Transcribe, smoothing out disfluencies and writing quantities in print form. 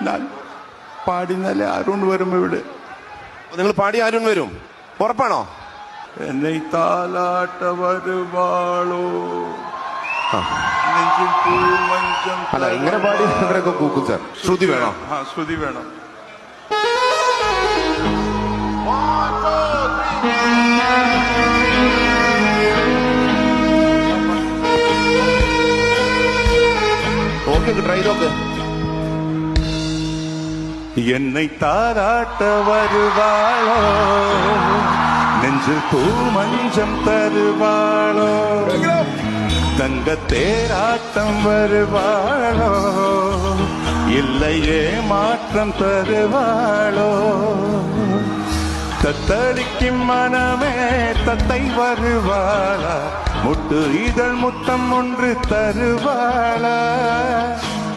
ഞാൻ പാടിന്നാലേ അരുൺ വരും ഇവിടെ. നിങ്ങൾ പാടി അരുൺ വരും, ഉറപ്പാണോ? എന്നെ താലാട്ട വരുവാളോ നെഞ്ചിൽ പൂമഞ്ചം. അല്ല, ഇങ്ങനെ പാടി ഇവരൊക്കെ കൂക്കും സാർ. ശ്രുതി വേണോ? ആ, ശ്രുതി വേണം. ഓക്കെ, ട്രൈ നോക്ക്. என்னை தாராட்ட வருவாளோ நெஞ்சில் பூமஞ்சம் தருவாளோ தங்க தேராட்டம் வருவாளோ இல்லையே மாற்றம் தருவாளோ தத்தளிக்கும் மனமே தத்தை வருவாளா முட்டு இதழ் முத்தம் ஒன்று தருவாளா